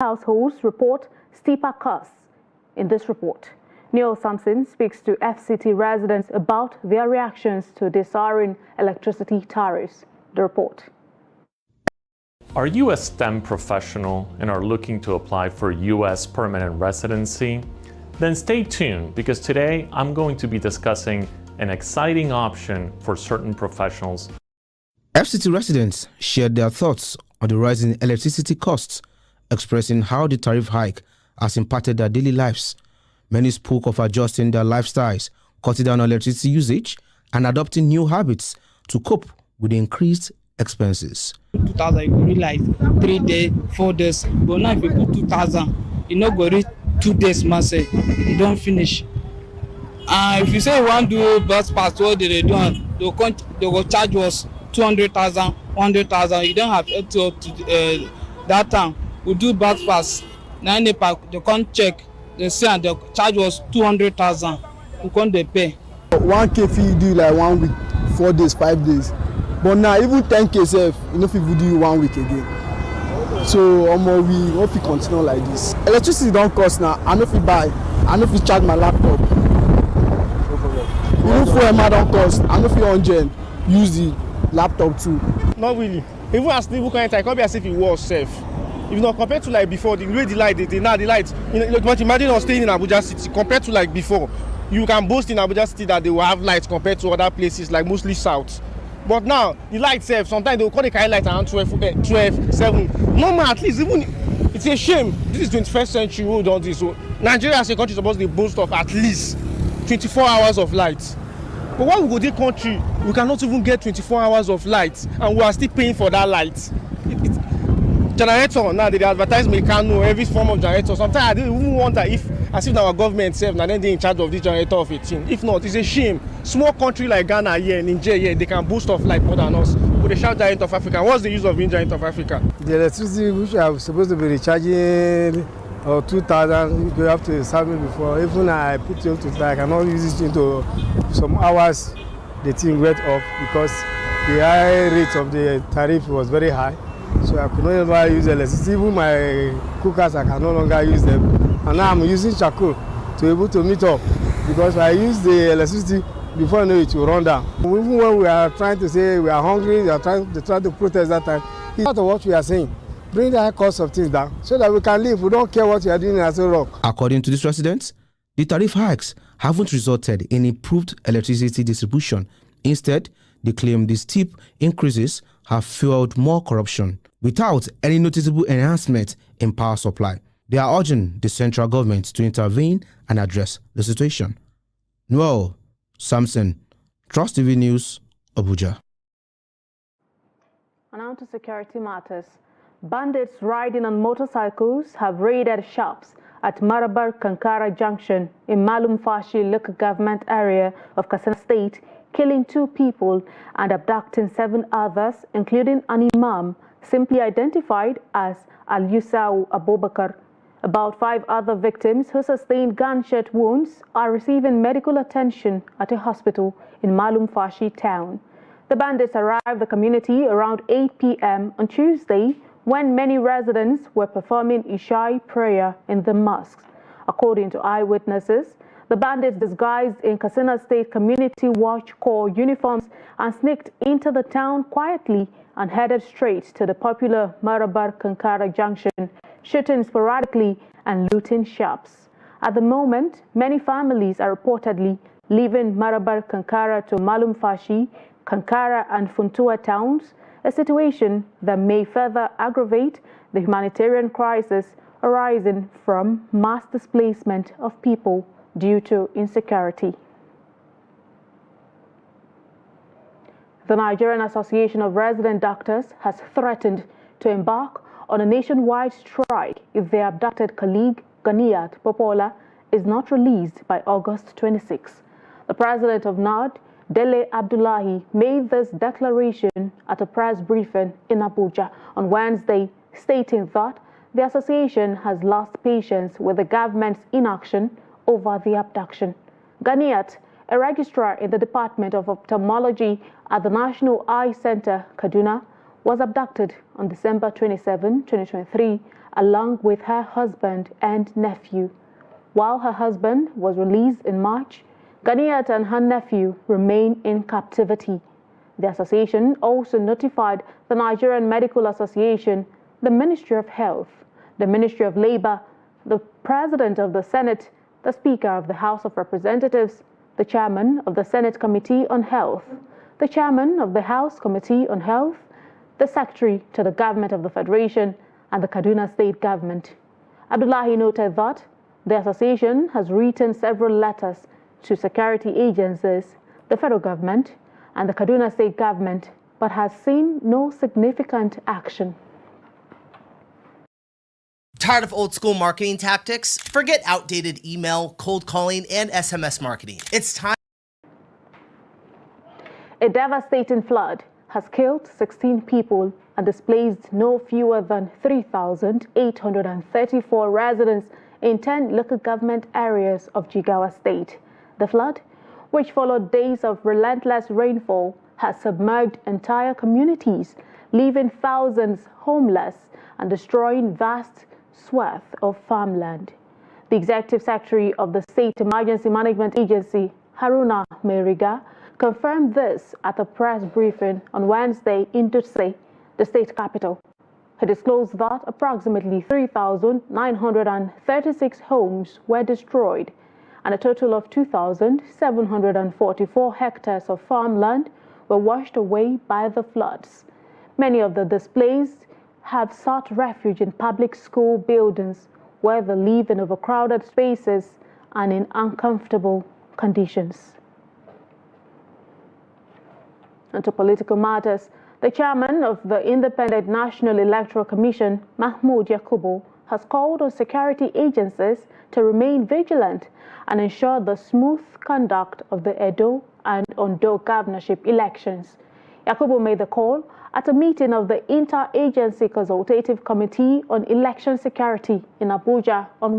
households report steeper costs. In this report, Neil Sampson speaks to FCT residents about their reactions to the soaring electricity tariffs. The report. Are you a STEM professional and are looking to apply for U.S. permanent residency? Then stay tuned, because today I'm going to be discussing an exciting option for certain professionals. FCT residents shared their thoughts on the rising electricity costs, expressing how the tariff hike has impacted their daily lives. Many spoke of adjusting their lifestyles, cutting down on electricity usage, and adopting new habits to cope with the increased expenses. 2,000, you go reach like 3 days, 4 days. But now if you put 2,000, you no go reach 2 days, man, say you don't finish. If you say you want to do bus pass, what they do, they go charge us 200,000, 100,000. You don't have to that time. We do bus pass. Now they can't check. They say and they charge us 200,000. We can't pay. 1K fee do like 1 week, 4 days, 5 days. But now even 10K self, you know, if you do 1 week again. So we won't continue like this. Electricity don't cost now. I know if you buy, I know if you charge my laptop. Even for Emma don't cost. I know if you on use the laptop too. Not really. Even as people can't be as if it was safe. If you know, compared to like before, the way the light, now the lights, you know, but imagine us staying in Abuja City compared to like before. You can boast in Abuja City that they will have lights compared to other places like mostly south. But now the lights sometimes they will call the kind light around 12, 7. Normal, at least even it's a shame. This is 21st century we don't do so. Nigeria as a country is supposed to boast of at least 24 hours of light. But when we go to the country, we cannot even get 24 hours of light, and we are still paying for that light. Generator now they advertise Meccano, every form of generator. Sometimes I don't even wonder if our government self now then they in charge of this generator of 18. If not, it's a shame. Small country like Ghana here, Nigeria here, they can boast of light more than us. But they shout giant of Africa. What's the use of being giant of Africa? The electricity which I'm supposed to be recharging 2,000, you have to serve me before. Even I put it to I cannot use it into some hours. The thing went off because the high rate of the tariff was very high. So I could no longer use electricity. Even my cookers, I can no longer use them. And now I'm using charcoal to be able to meet up because I use the electricity before I know it will run down. Even when we are trying to say we are hungry, we are trying to protest that time, it's part of what we are saying. Bring the high cost of things down so that we can live. We don't care what we are doing as a rock. According to these residents, the tariff hikes haven't resulted in improved electricity distribution. Instead, they claim the steep increases have fueled more corruption without any noticeable enhancement in power supply. They are urging the central government to intervene and address the situation. Noel Sampson, Trust TV News, Abuja. And now to security matters. Bandits riding on motorcycles have raided shops at Marabar Kankara Junction in Malum Fashi local government area of Katsina State, killing 2 people and abducting 7 others, including an imam, simply identified as Al-Yusau Abubakar. About 5 other victims who sustained gunshot wounds are receiving medical attention at a hospital in Malum Fashi town. The bandits arrived the community around 8 p.m. on Tuesday when many residents were performing Isha prayer in the mosques. According to eyewitnesses, the bandits disguised in Katsina State Community Watch Corps uniforms and sneaked into the town quietly and headed straight to the popular Marabar Kankara Junction, shooting sporadically and looting shops. At the moment, many families are reportedly leaving Marabar Kankara to Malum Fashi, Kankara and Funtua towns, a situation that may further aggravate the humanitarian crisis arising from mass displacement of people due to insecurity. The Nigerian Association of Resident Doctors has threatened to embark on a nationwide strike if their abducted colleague, Ganiyat Popola, is not released by August 26. The president of NAD, Dele Abdullahi, made this declaration at a press briefing in Abuja on Wednesday, stating that the association has lost patience with the government's inaction over the abduction. Ganiyat, a registrar in the Department of Ophthalmology at the National Eye Center, Kaduna, was abducted on December 27, 2023 along with her husband and nephew. While her husband was released in March, Ganiyat and her nephew remain in captivity. The association also notified the Nigerian Medical Association, the Ministry of Health, the Ministry of Labor, the President of the Senate, the Speaker of the House of Representatives, the Chairman of the Senate Committee on Health, the Chairman of the House Committee on Health, the Secretary to the Government of the Federation, and the Kaduna State Government. Abdullahi noted that the association has written several letters to security agencies, the federal government, and the Kaduna State Government, but has seen no significant action. Tired of old school marketing tactics? Forget outdated email, cold calling, and SMS marketing. It's time. A devastating flood has killed 16 people and displaced no fewer than 3,834 residents in 10 local government areas of Jigawa State. The flood, which followed days of relentless rainfall, has submerged entire communities, leaving thousands homeless and destroying vast swaths of farmland. The Executive Secretary of the State Emergency Management Agency, Haruna Meriga, confirmed this at a press briefing on Wednesday in Dutse, the state capital. He disclosed that approximately 3,936 homes were destroyed and a total of 2,744 hectares of farmland were washed away by the floods. Many of the displaced have sought refuge in public school buildings where they live in overcrowded spaces and in uncomfortable conditions. And to political matters, the chairman of the Independent National Electoral Commission, Mahmoud Yakubu, has called on security agencies to remain vigilant and ensure the smooth conduct of the Edo and Ondo governorship elections. Yakubu made the call at a meeting of the Interagency Consultative Committee on Election Security in Abuja on